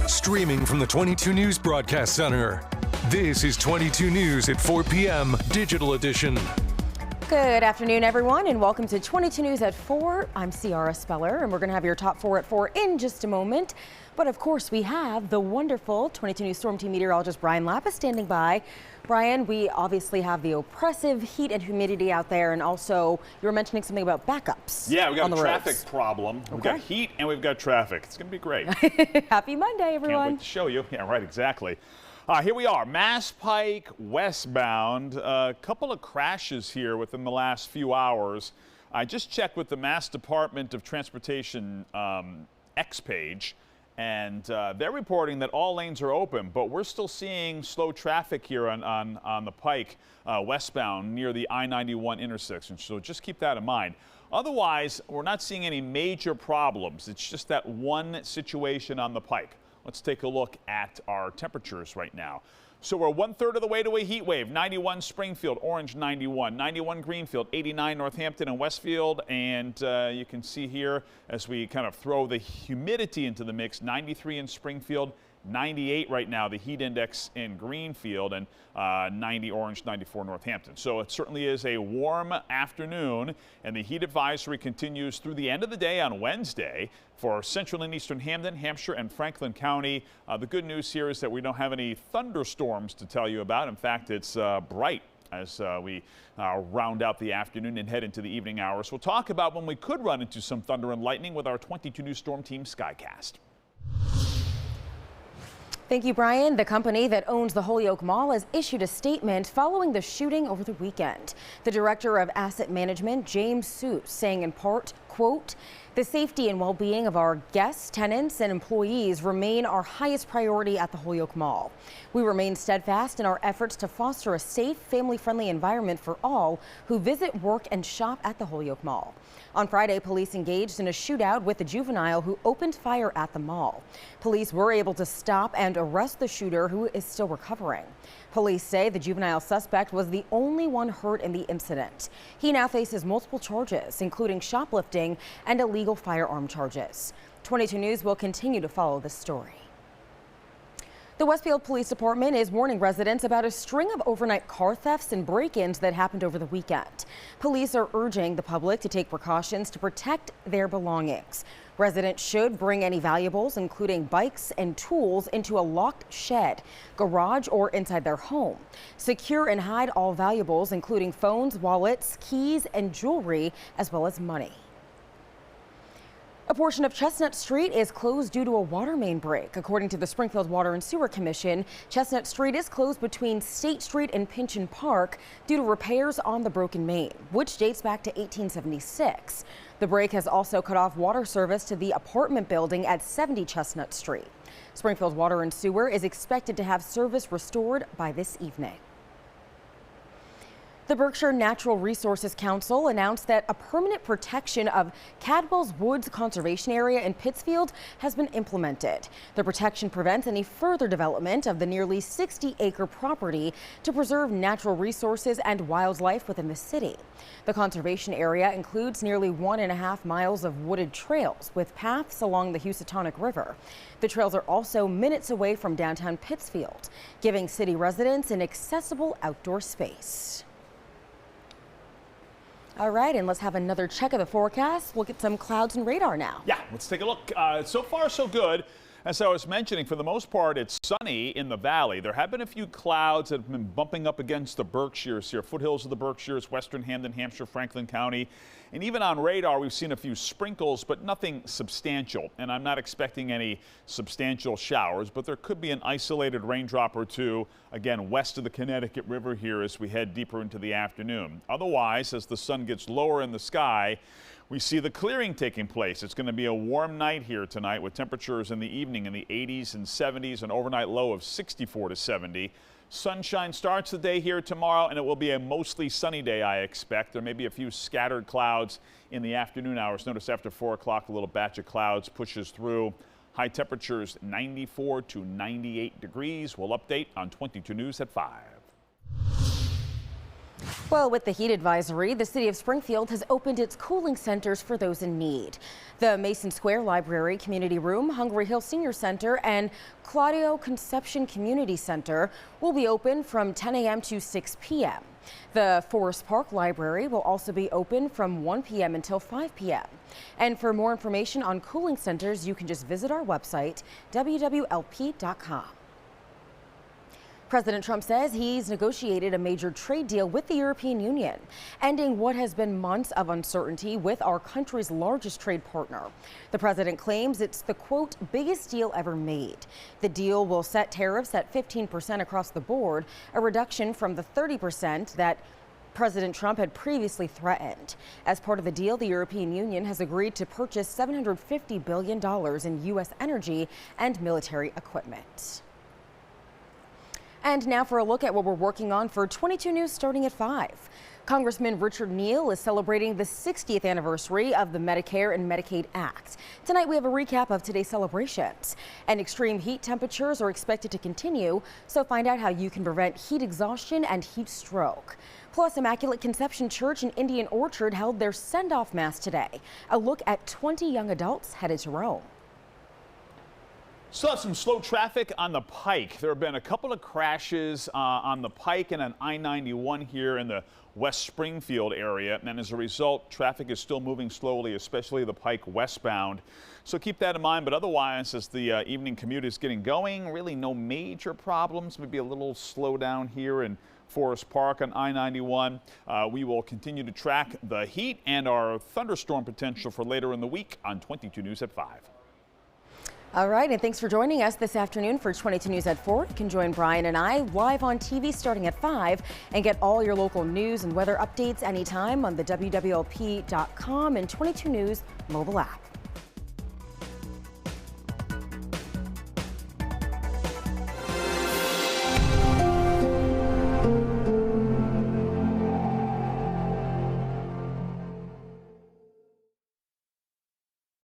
Streaming from the 22 News Broadcast Center. This is 22 News at 4 p.m. Digital Edition. Good afternoon, everyone, and welcome to 22 News at 4. I'm Ciara Speller, and we're going to have your top 4 at 4 in just a moment. But of course, we have the wonderful 22 News Storm Team meteorologist Brian Lapis standing by. Brian, we obviously have the oppressive heat and humidity out there, and also you were mentioning something about backups. Yeah, we got on a the traffic roads. problem. We've got heat and we've got traffic. It's going to be great. Happy Monday, everyone. Can't wait to show you. Yeah, right, exactly. Here we are, Mass Pike westbound. A couple of crashes here within the last few hours. I just checked with the Mass Department of Transportation X page, and they're reporting that all lanes are open, but we're still seeing slow traffic here on the Pike westbound near the I-91 intersection, so just keep that in mind. Otherwise, we're not seeing any major problems. It's just that one situation on the Pike. Let's take a look at our temperatures right now. So we're 1/3 of the way to a heat wave. 91 Springfield, orange 91, 91 Greenfield, 89 Northampton and Westfield. And you can see here as we kind of throw the humidity into the mix, 93 in Springfield, 98 right now, the heat index in Greenfield, and 90 orange, 94 Northampton. So it certainly is a warm afternoon, and the heat advisory continues through the end of the day on Wednesday for central and eastern Hamden, Hampshire, and Franklin County. The good news here is that we don't have any thunderstorms to tell you about. In fact, it's bright as we round out the afternoon and head into the evening hours. We'll talk about when we could run into some thunder and lightning with our 22 News Storm Team Skycast. Thank you, Brian. The company that owns the Holyoke Mall has issued a statement following the shooting over the weekend. The director of asset management, James Seuss, saying in part, quote, "The safety and well-being of our guests, tenants, and employees remain our highest priority at the Holyoke Mall. We remain steadfast in our efforts to foster a safe, family-friendly environment for all who visit, work, and shop at the Holyoke Mall." On Friday, police engaged in a shootout with a juvenile who opened fire at the mall. Police were able to stop and arrest the shooter, who is still recovering. Police say the juvenile suspect was the only one hurt in the incident. He now faces multiple charges, including shoplifting and illegal firearm charges. 22 News will continue to follow this story. The Westfield Police Department is warning residents about a string of overnight car thefts and break-ins that happened over the weekend. Police are urging the public to take precautions to protect their belongings. Residents should bring any valuables, including bikes and tools, into a locked shed, garage, or inside their home. Secure and hide all valuables, including phones, wallets, keys, and jewelry, as well as money. A portion of Chestnut Street is closed due to a water main break. According to the Springfield Water and Sewer Commission, Chestnut Street is closed between State Street and Pynchon Park due to repairs on the broken main, which dates back to 1876. The break has also cut off water service to the apartment building at 70 Chestnut Street. Springfield Water and Sewer is expected to have service restored by this evening. The Berkshire Natural Resources Council announced that a permanent protection of Cadwell's Woods Conservation Area in Pittsfield has been implemented. The protection prevents any further development of the nearly 60-acre property to preserve natural resources and wildlife within the city. The conservation area includes nearly 1.5 miles of wooded trails with paths along the Housatonic River. The trails are also minutes away from downtown Pittsfield, giving city residents an accessible outdoor space. All right, and let's have another check of the forecast. We'll get some clouds and radar now. Yeah, let's take a look. So far, so good. As I was mentioning, for the most part, it's sunny in the valley. There have been a few clouds that have been bumping up against the Berkshires here, foothills of the Berkshires, western Hamden, Hampshire, Franklin County. And even on radar, we've seen a few sprinkles, but nothing substantial. And I'm not expecting any substantial showers, but there could be an isolated raindrop or two, again, west of the Connecticut River here as we head deeper into the afternoon. Otherwise, as the sun gets lower in the sky, we see the clearing taking place. It's going to be a warm night here tonight with temperatures in the evening in the 80s and 70s, an overnight low of 64 to 70. Sunshine starts the day here tomorrow, and it will be a mostly sunny day, I expect. There may be a few scattered clouds in the afternoon hours. Notice after 4 o'clock, a little batch of clouds pushes through. High temperatures 94 to 98 degrees. We'll update on 22 News at 5. Well, with the heat advisory, the city of Springfield has opened its cooling centers for those in need. The Mason Square Library Community Room, Hungry Hill Senior Center, and Claudio Conception Community Center will be open from 10 a.m. to 6 p.m. The Forest Park Library will also be open from 1 p.m. until 5 p.m. And for more information on cooling centers, you can just visit our website, wwlp.com. President Trump says he's negotiated a major trade deal with the European Union, ending what has been months of uncertainty with our country's largest trade partner. The president claims it's the, quote, biggest deal ever made. The deal will set tariffs at 15% across the board, a reduction from the 30% that President Trump had previously threatened. As part of the deal, the European Union has agreed to purchase $750 billion in U.S. energy and military equipment. And now for a look at what we're working on for 22 News starting at 5. Congressman Richard Neal is celebrating the 60th anniversary of the Medicare and Medicaid Act. Tonight we have a recap of today's celebrations. And extreme heat temperatures are expected to continue, so find out how you can prevent heat exhaustion and heat stroke. Plus, Immaculate Conception Church in Indian Orchard held their send-off mass today. A look at 20 young adults headed to Rome. Still have some slow traffic on the Pike. There have been a couple of crashes on the Pike and on I-91 here in the West Springfield area, and as a result, traffic is still moving slowly, especially the Pike westbound. So keep that in mind, but otherwise, as the evening commute is getting going, really no major problems. Maybe a little slowdown here in Forest Park on I-91. We will continue to track the heat and our thunderstorm potential for later in the week on 22 News at 5. All right, and thanks for joining us this afternoon for 22 News at 4. You can join Brian and I live on TV starting at 5 and get all your local news and weather updates anytime on the wwlp.com and 22 News mobile app.